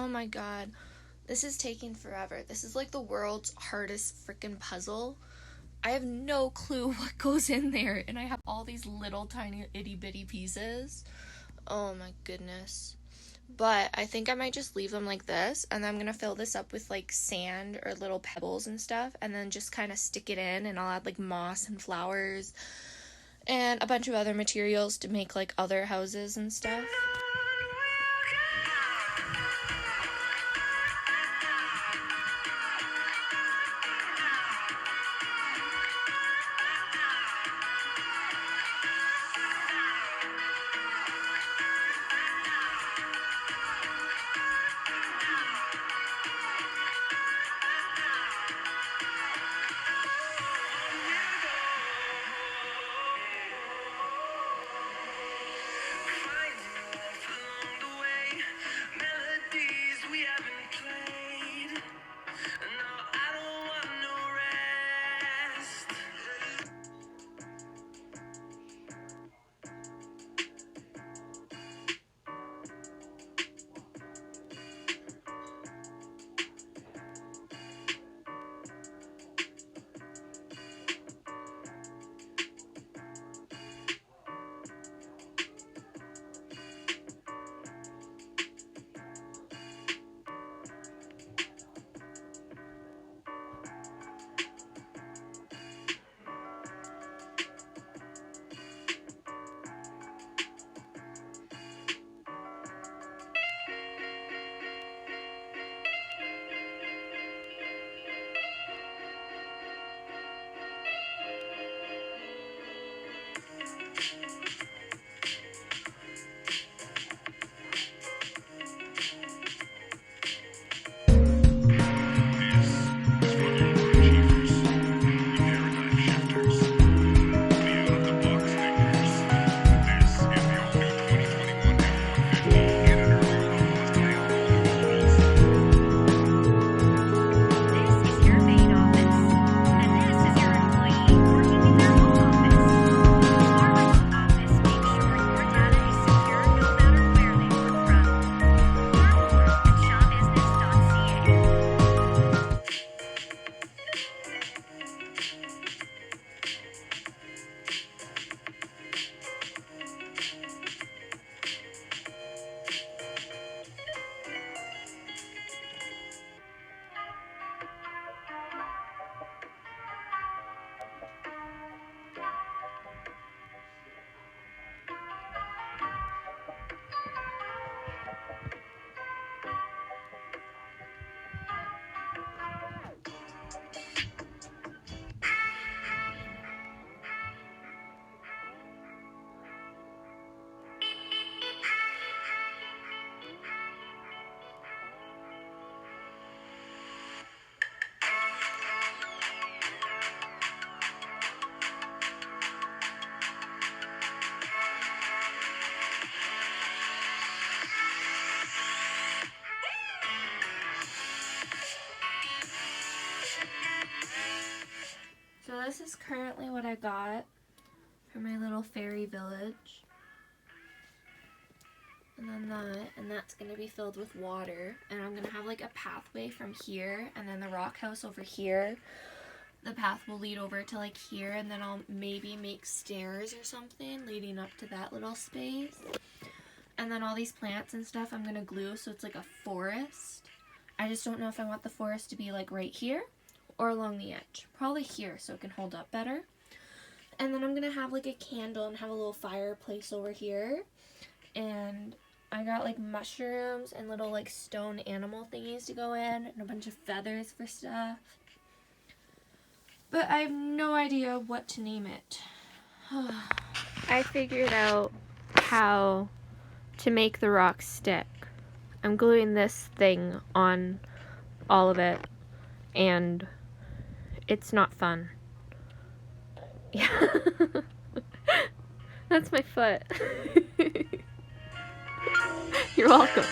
Oh my god. This is taking forever. This is like the world's hardest freaking puzzle. I have no clue what goes in there, and I have all these little tiny itty bitty pieces. Oh my goodness. But I think I might just leave them like this, and then I'm gonna fill this up with like sand or little pebbles and stuff, and then just kind of stick it in, and I'll add like moss and flowers and a bunch of other materials to make like other houses and stuff. So this is currently what I got for my little fairy village. And then that's going to be filled with water. And I'm going to have like a pathway from here, and then the rock house over here. The path will lead over to like here, and then I'll maybe make stairs or something leading up to that little space. And then all these plants and stuff I'm going to glue so it's like a forest. I just don't know if I want the forest to be like right here or along the edge. Probably here so it can hold up better. And then I'm going to have like a candle and have a little fireplace over here. And I got like mushrooms and little like stone animal thingies to go in, and a bunch of feathers for stuff. But I have no idea what to name it. I figured out how to make the rock stick. I'm gluing this thing on all of it, and it's not fun. Yeah. That's my foot. You're welcome.